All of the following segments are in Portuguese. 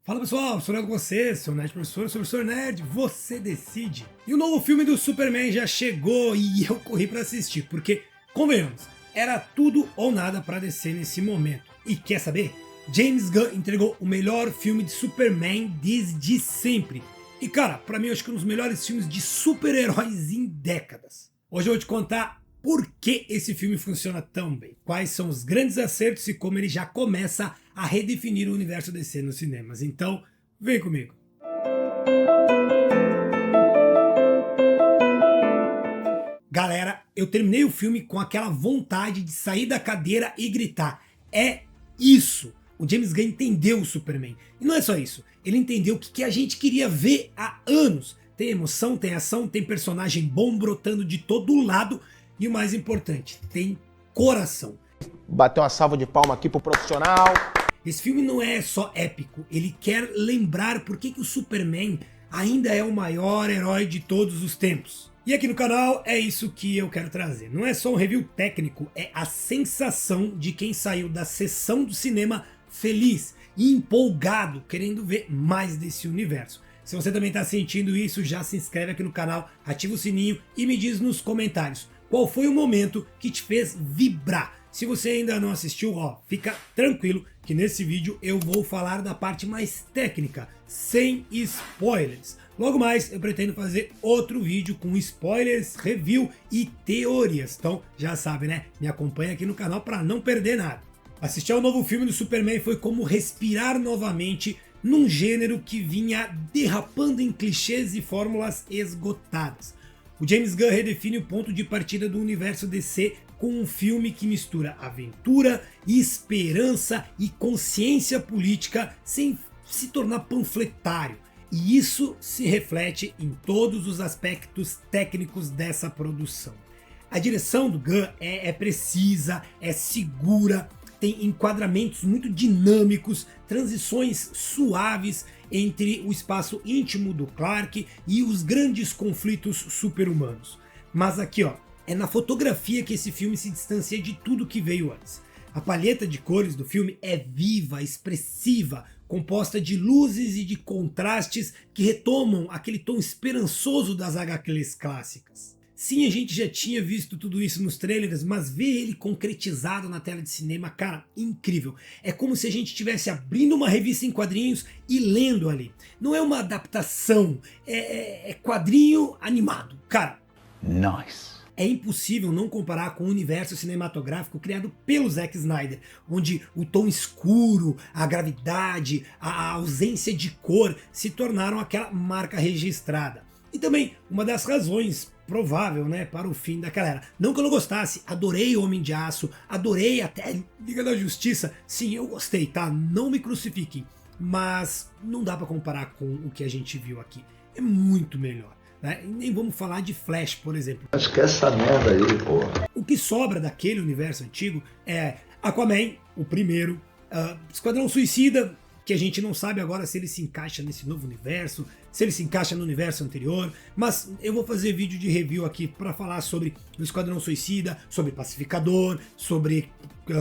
Fala pessoal, sou Nerd com você, seu Nerd Professor, sou o Professor Nerd, você decide. E o novo filme do Superman já chegou e eu corri pra assistir, porque, convenhamos, era tudo ou nada pra DC nesse momento. E quer saber? James Gunn entregou o melhor filme de Superman desde sempre. E cara, pra mim eu acho que é um dos melhores filmes de super-heróis em décadas. Hoje eu vou te contar por que esse filme funciona tão bem, quais são os grandes acertos e como ele já começa a redefinir o universo DC nos cinemas. Então, vem comigo. Galera, eu terminei o filme com aquela vontade de sair da cadeira e gritar. É isso! O James Gunn entendeu o Superman. E não é só isso, ele entendeu o que a gente queria ver há anos. Tem emoção, tem ação, tem personagem bom brotando de todo lado e o mais importante, tem coração. Bateu uma salva de palma aqui pro profissional. Esse filme não é só épico, ele quer lembrar por que o Superman ainda é o maior herói de todos os tempos. E aqui no canal é isso que eu quero trazer. Não é só um review técnico, é a sensação de quem saiu da sessão do cinema feliz e empolgado, querendo ver mais desse universo. Se você também está sentindo isso, já se inscreve aqui no canal, ativa o sininho e me diz nos comentários qual foi o momento que te fez vibrar. Se você ainda não assistiu, ó, fica tranquilo que nesse vídeo eu vou falar da parte mais técnica, sem spoilers. Logo mais eu pretendo fazer outro vídeo com spoilers, review e teorias. Então já sabe, né? Me acompanha aqui no canal para não perder nada. Assistir ao novo filme do Superman foi como respirar novamente num gênero que vinha derrapando em clichês e fórmulas esgotadas. O James Gunn redefine o ponto de partida do universo DC com um filme que mistura aventura, esperança e consciência política sem se tornar panfletário. E isso se reflete em todos os aspectos técnicos dessa produção. A direção do Gunn é precisa, é segura, tem enquadramentos muito dinâmicos, transições suaves entre o espaço íntimo do Clark e os grandes conflitos super-humanos. Mas aqui ó, é na fotografia que esse filme se distancia de tudo que veio antes. A palheta de cores do filme é viva, expressiva, composta de luzes e de contrastes que retomam aquele tom esperançoso das HQs clássicas. Sim, a gente já tinha visto tudo isso nos trailers, mas ver ele concretizado na tela de cinema, cara, incrível. É como se a gente estivesse abrindo uma revista em quadrinhos e lendo ali. Não é uma adaptação, é quadrinho animado. Cara, Nice. é impossível não comparar com o universo cinematográfico criado pelo Zack Snyder, onde o tom escuro, a gravidade, a ausência de cor se tornaram aquela marca registrada. E também uma das razões provável, né, para o fim daquela era. Não que eu não gostasse, adorei Homem de Aço, adorei até Liga da Justiça, sim, eu gostei, tá? Não me crucifiquem, mas não dá para comparar com o que a gente viu aqui. É muito melhor. Né? E nem vamos falar de Flash, por exemplo. Esquece essa merda aí, porra. O que sobra daquele universo antigo é Aquaman, o primeiro, Esquadrão Suicida, que a gente não sabe agora se ele se encaixa nesse novo universo, se ele se encaixa no universo anterior, mas eu vou fazer vídeo de review aqui para falar sobre o Esquadrão Suicida, sobre Pacificador, sobre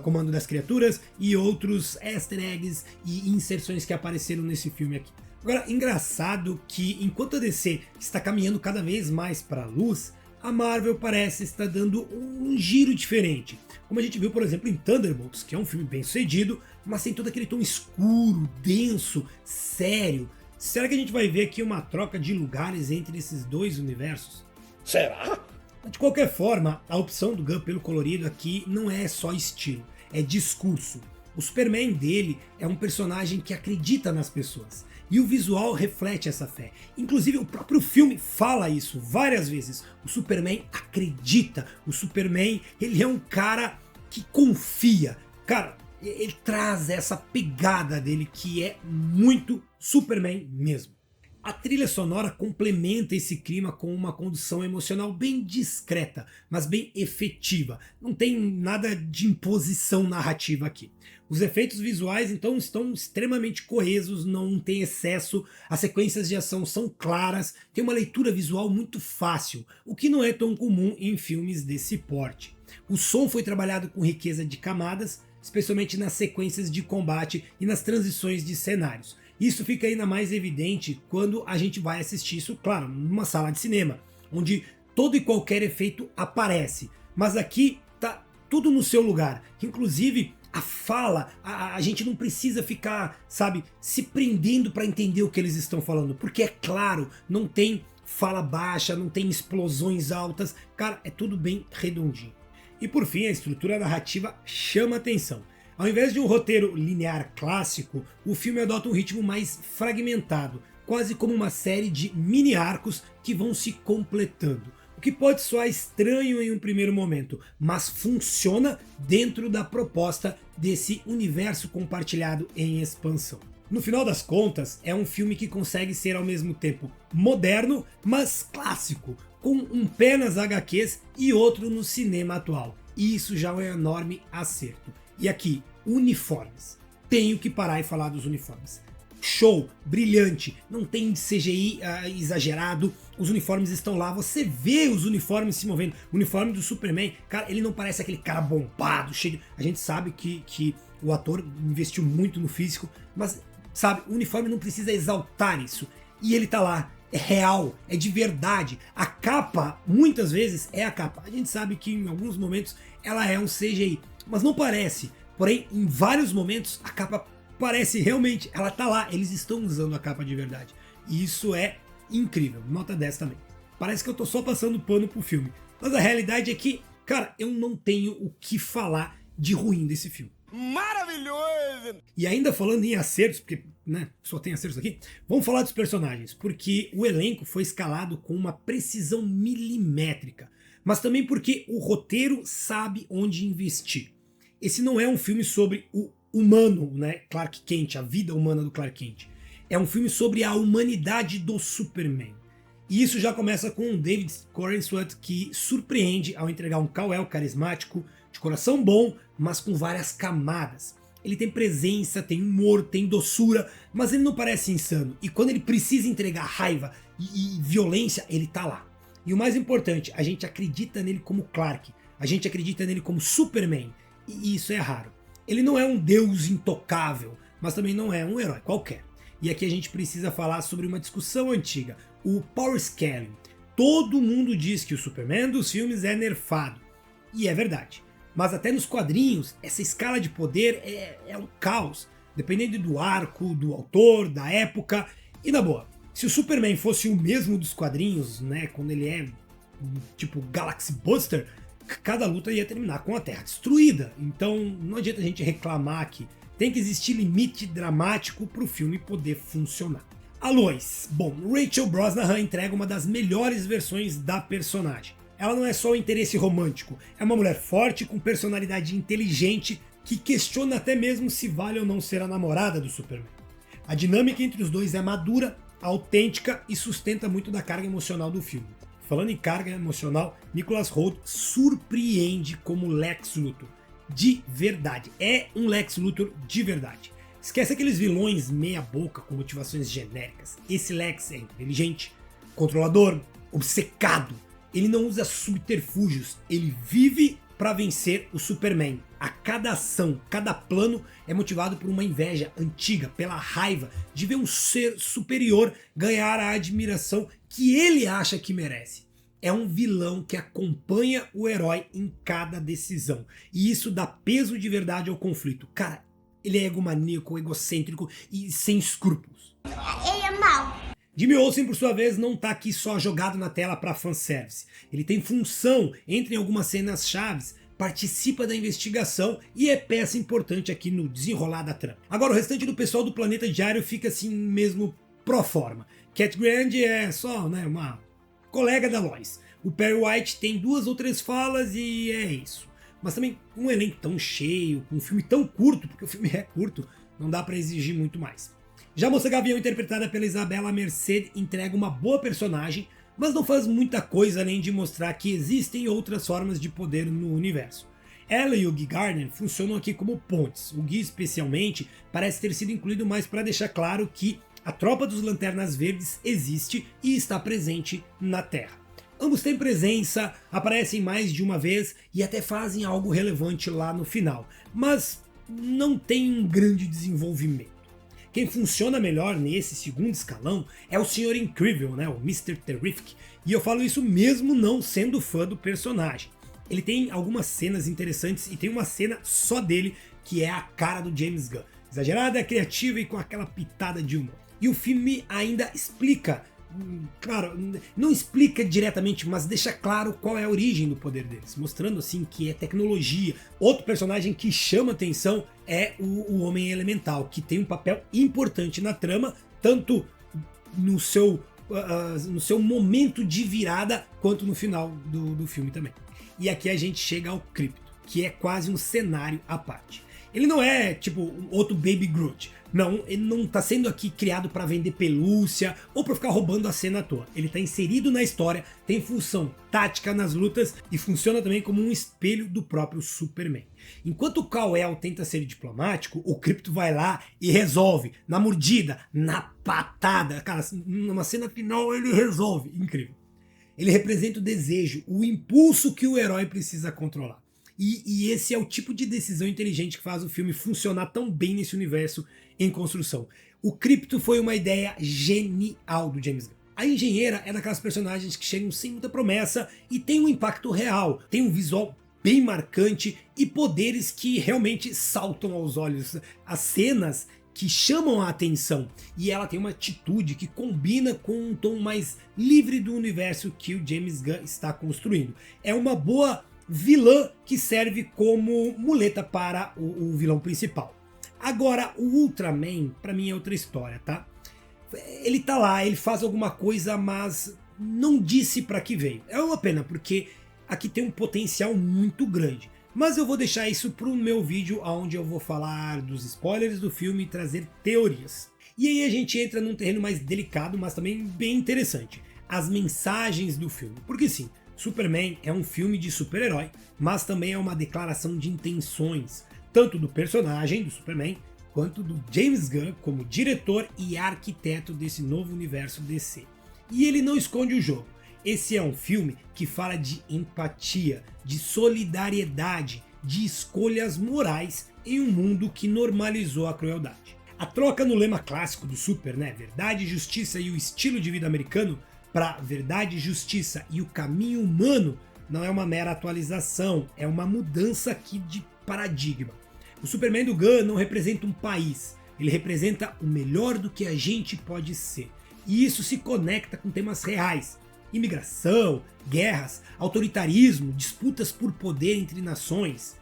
Comando das Criaturas e outros easter eggs e inserções que apareceram nesse filme aqui. Agora, engraçado que enquanto a DC está caminhando cada vez mais para a luz, a Marvel parece estar dando um giro diferente. Como a gente viu, por exemplo, em Thunderbolts, que é um filme bem sucedido, mas tem todo aquele tom escuro, denso, sério. Será que a gente vai ver aqui uma troca de lugares entre esses dois universos? Será? De qualquer forma, a opção do Gunn pelo colorido aqui não é só estilo, é discurso. O Superman dele é um personagem que acredita nas pessoas. E o visual reflete essa fé. Inclusive o próprio filme fala isso várias vezes. O Superman acredita. O Superman, ele é um cara que confia. Cara, ele traz essa pegada dele que é muito Superman mesmo. A trilha sonora complementa esse clima com uma condução emocional bem discreta, mas bem efetiva. Não tem nada de imposição narrativa aqui. Os efeitos visuais então estão extremamente coesos, não tem excesso, as sequências de ação são claras, tem uma leitura visual muito fácil, o que não é tão comum em filmes desse porte. O som foi trabalhado com riqueza de camadas, especialmente nas sequências de combate e nas transições de cenários. Isso fica ainda mais evidente quando a gente vai assistir isso, claro, numa sala de cinema, onde todo e qualquer efeito aparece. Mas aqui tá tudo no seu lugar, inclusive a fala, a gente não precisa ficar, sabe, se prendendo para entender o que eles estão falando, porque é claro, não tem fala baixa, não tem explosões altas, cara, é tudo bem redondinho. E por fim, a estrutura narrativa chama atenção. Ao invés de um roteiro linear clássico, o filme adota um ritmo mais fragmentado, quase como uma série de mini arcos que vão se completando. O que pode soar estranho em um primeiro momento, mas funciona dentro da proposta desse universo compartilhado em expansão. No final das contas, é um filme que consegue ser ao mesmo tempo moderno, mas clássico, com um pé nas HQs e outro no cinema atual. E isso já é um enorme acerto. E aqui, uniformes. Tenho que parar e falar dos uniformes. Show, brilhante, não tem CGI exagerado, os uniformes estão lá, você vê os uniformes se movendo. O uniforme do Superman, cara, ele não parece aquele cara bombado, cheio. A gente sabe que o ator investiu muito no físico, mas sabe, o uniforme não precisa exaltar isso. E ele tá lá, é real, é de verdade. A capa, muitas vezes, é a capa. A gente sabe que em alguns momentos ela é um CGI, mas não parece. Porém, em vários momentos, a capa parece realmente, ela tá lá, eles estão usando a capa de verdade. E isso é incrível, nota 10 também. Parece que eu tô só passando pano pro filme, mas a realidade é que, cara, eu não tenho o que falar de ruim desse filme. Maravilhoso! E ainda falando em acertos, porque né, só tem acertos aqui, vamos falar dos personagens, porque o elenco foi escalado com uma precisão milimétrica, mas também porque o roteiro sabe onde investir. Esse não é um filme sobre o humano, né, Clark Kent, a vida humana do Clark Kent. É um filme sobre a humanidade do Superman. E isso já começa com o David Corenswet, que surpreende ao entregar um Kal-El carismático, de coração bom, mas com várias camadas. Ele tem presença, tem humor, tem doçura, mas ele não parece insano. E quando ele precisa entregar raiva e violência, ele tá lá. E o mais importante, a gente acredita nele como Clark, a gente acredita nele como Superman, e isso é raro. Ele não é um deus intocável, mas também não é um herói qualquer. E aqui a gente precisa falar sobre uma discussão antiga, o Power Scaling. Todo mundo diz que o Superman dos filmes é nerfado, e é verdade. Mas até nos quadrinhos, essa escala de poder é um caos, dependendo do arco, do autor, da época. E na boa, se o Superman fosse o mesmo dos quadrinhos, né, quando ele é tipo Galaxy Buster, cada luta ia terminar com a Terra destruída. Então não adianta a gente reclamar aqui. Tem que existir limite dramático para o filme poder funcionar. A Lois. Bom, Rachel Brosnahan entrega uma das melhores versões da personagem. Ela não é só o interesse romântico, é uma mulher forte com personalidade inteligente que questiona até mesmo se vale ou não ser a namorada do Superman. A dinâmica entre os dois é madura, autêntica e sustenta muito da carga emocional do filme. Falando em carga emocional, Nicholas Hoult surpreende como Lex Luthor. De verdade, é um Lex Luthor de verdade. Esquece aqueles vilões meia boca com motivações genéricas. Esse Lex é inteligente, controlador, obcecado. Ele não usa subterfúgios, ele vive para vencer o Superman. A cada ação, cada plano é motivado por uma inveja antiga, pela raiva de ver um ser superior ganhar a admiração que ele acha que merece. É um vilão que acompanha o herói em cada decisão. E isso dá peso de verdade ao conflito. Cara, ele é egomaníaco, egocêntrico e sem escrúpulos. Ele é mau. Jimmy Olsen, por sua vez, não tá aqui só jogado na tela para fanservice. Ele tem função, entra em algumas cenas chaves, participa da investigação e é peça importante aqui no desenrolar da trama. Agora o restante do pessoal do Planeta Diário fica assim mesmo pro forma. Cat Grant é só, né, uma colega da Lois. O Perry White tem 2 ou 3 falas e é isso. Mas também um elenco tão cheio, com um filme tão curto, porque o filme é curto, não dá para exigir muito mais. Já a Moça Gavião, interpretada pela Isabela Merced, entrega uma boa personagem, mas não faz muita coisa além de mostrar que existem outras formas de poder no universo. Ela e o Guy Gardner funcionam aqui como pontes. O Guy, especialmente, parece ter sido incluído mais para deixar claro que a tropa dos Lanternas Verdes existe e está presente na Terra. Ambos têm presença, aparecem mais de uma vez e até fazem algo relevante lá no final, mas não tem um grande desenvolvimento. Quem funciona melhor nesse segundo escalão é o Senhor Incrível, né, o Mr. Terrific, e eu falo isso mesmo não sendo fã do personagem. Ele tem algumas cenas interessantes e tem uma cena só dele que é a cara do James Gunn. Exagerada, criativa e com aquela pitada de humor. E o filme ainda explica, claro, não explica diretamente, mas deixa claro qual é a origem do poder deles, mostrando assim que é tecnologia. Outro personagem que chama atenção é o Homem Elemental, que tem um papel importante na trama, tanto no seu momento de virada, quanto no final do filme também. E aqui a gente chega ao Crypto, que é quase um cenário à parte. Ele não é tipo outro Baby Groot. Não, ele não está sendo aqui criado para vender pelúcia ou para ficar roubando a cena à toa. Ele está inserido na história, tem função tática nas lutas e funciona também como um espelho do próprio Superman. Enquanto o Kal-El tenta ser diplomático, o Crypto vai lá e resolve, na mordida, na patada. Cara, numa cena final ele resolve, incrível. Ele representa o desejo, o impulso que o herói precisa controlar. E esse é o tipo de decisão inteligente que faz o filme funcionar tão bem nesse universo em construção. O Crypto foi uma ideia genial do James Gunn. A engenheira é daquelas personagens que chegam sem muita promessa e tem um impacto real, tem um visual bem marcante e poderes que realmente saltam aos olhos. As cenas que chamam a atenção e ela tem uma atitude que combina com um tom mais livre do universo que o James Gunn está construindo. É uma boa vilã que serve como muleta para o vilão principal. Agora, o Ultraman, pra mim, é outra história, tá? Ele tá lá, ele faz alguma coisa, mas não disse pra que veio. É uma pena, porque aqui tem um potencial muito grande. Mas eu vou deixar isso pro meu vídeo, onde eu vou falar dos spoilers do filme e trazer teorias. E aí a gente entra num terreno mais delicado, mas também bem interessante. As mensagens do filme. Porque sim, Superman é um filme de super-herói, mas também é uma declaração de intenções, tanto do personagem do Superman, quanto do James Gunn como diretor e arquiteto desse novo universo DC. E ele não esconde o jogo. Esse é um filme que fala de empatia, de solidariedade, de escolhas morais em um mundo que normalizou a crueldade. A troca no lema clássico do Super, né, verdade, justiça e o estilo de vida americano, para verdade, justiça e o caminho humano, não é uma mera atualização, é uma mudança aqui de paradigma. O Superman do Gunn não representa um país, ele representa o melhor do que a gente pode ser. E isso se conecta com temas reais: imigração, guerras, autoritarismo, disputas por poder entre nações.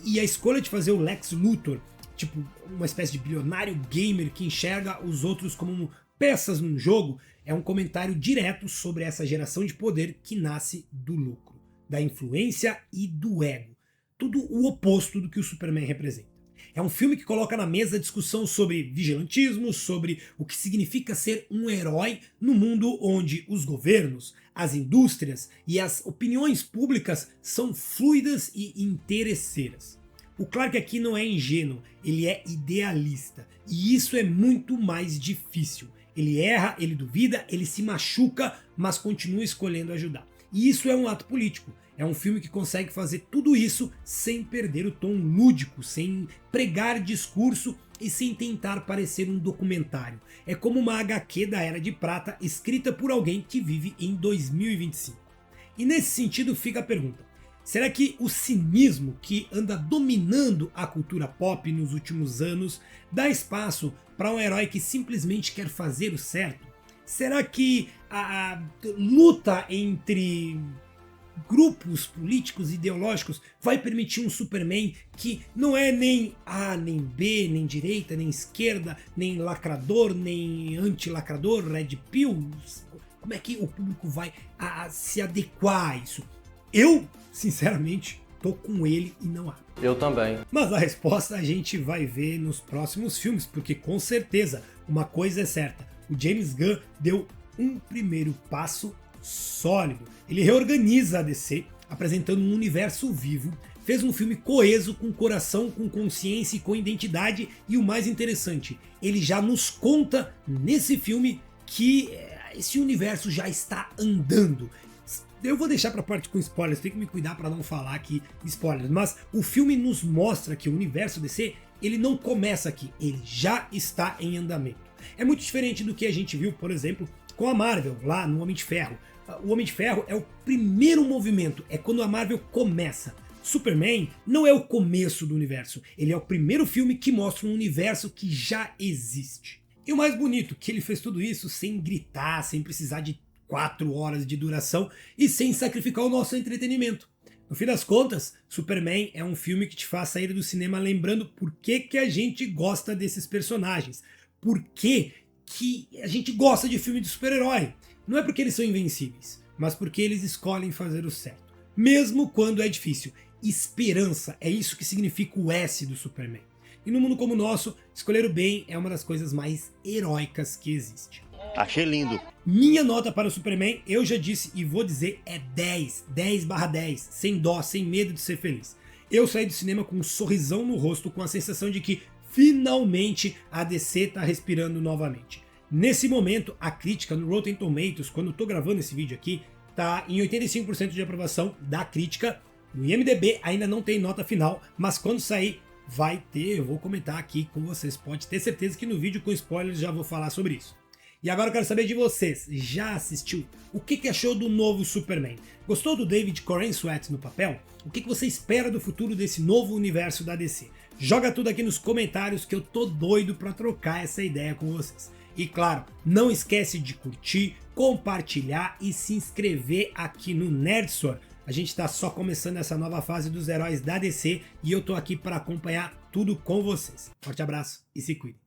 E a escolha de fazer o Lex Luthor, tipo uma espécie de bilionário gamer que enxerga os outros como peças num jogo, é um comentário direto sobre essa geração de poder que nasce do lucro, da influência e do ego. Tudo o oposto do que o Superman representa. É um filme que coloca na mesa a discussão sobre vigilantismo, sobre o que significa ser um herói no mundo onde os governos, as indústrias e as opiniões públicas são fluidas e interesseiras. O Clark aqui não é ingênuo, ele é idealista, e isso é muito mais difícil. Ele erra, ele duvida, ele se machuca, mas continua escolhendo ajudar. E isso é um ato político. É um filme que consegue fazer tudo isso sem perder o tom lúdico, sem pregar discurso e sem tentar parecer um documentário. É como uma HQ da Era de Prata escrita por alguém que vive em 2025. E nesse sentido fica a pergunta: será que o cinismo que anda dominando a cultura pop nos últimos anos dá espaço para um herói que simplesmente quer fazer o certo? Será que a luta entre grupos políticos e ideológicos vai permitir um Superman que não é nem A, nem B, nem direita, nem esquerda, nem lacrador, nem anti-lacrador, red pill? Como é que o público vai se adequar a isso? Eu, sinceramente, tô com ele e não há. Eu também. Mas a resposta a gente vai ver nos próximos filmes, porque com certeza uma coisa é certa: o James Gunn deu um primeiro passo sólido. Ele reorganiza a DC, apresentando um universo vivo, fez um filme coeso, com coração, com consciência e com identidade, e o mais interessante, ele já nos conta nesse filme que esse universo já está andando. Eu vou deixar pra parte com spoilers, tem que me cuidar para não falar aqui spoilers, mas o filme nos mostra que o universo DC ele não começa aqui, ele já está em andamento. É muito diferente do que a gente viu, por exemplo, com a Marvel, lá no Homem de Ferro. O Homem de Ferro é o primeiro movimento, é quando a Marvel começa. Superman não é o começo do universo, ele é o primeiro filme que mostra um universo que já existe. E o mais bonito, que ele fez tudo isso sem gritar, sem precisar de 4 horas de duração e sem sacrificar o nosso entretenimento. No fim das contas, Superman é um filme que te faz sair do cinema lembrando por que a gente gosta desses personagens. Por que a gente gosta de filme de super-herói. Não é porque eles são invencíveis, mas porque eles escolhem fazer o certo. Mesmo quando é difícil. Esperança, é isso que significa o S do Superman. E no mundo como o nosso, escolher o bem é uma das coisas mais heróicas que existe. Achei lindo. Minha nota para o Superman, eu já disse e vou dizer, é 10. 10/10. Sem dó, sem medo de ser feliz. Eu saí do cinema com um sorrisão no rosto, com a sensação de que finalmente a DC está respirando novamente. Nesse momento, a crítica no Rotten Tomatoes, quando eu tô gravando esse vídeo aqui, tá em 85% de aprovação da crítica. No IMDb ainda não tem nota final, mas quando sair vai ter, eu vou comentar aqui com vocês. Pode ter certeza que no vídeo com spoilers já vou falar sobre isso. E agora eu quero saber de vocês, já assistiu? O que achou do novo Superman? Gostou do David Corenswet no papel? O que você espera do futuro desse novo universo da DC? Joga tudo aqui nos comentários que eu tô doido pra trocar essa ideia com vocês. E claro, não esquece de curtir, compartilhar e se inscrever aqui no Nerdsor. A gente tá só começando essa nova fase dos heróis da DC e eu tô aqui para acompanhar tudo com vocês. Forte abraço e se cuide.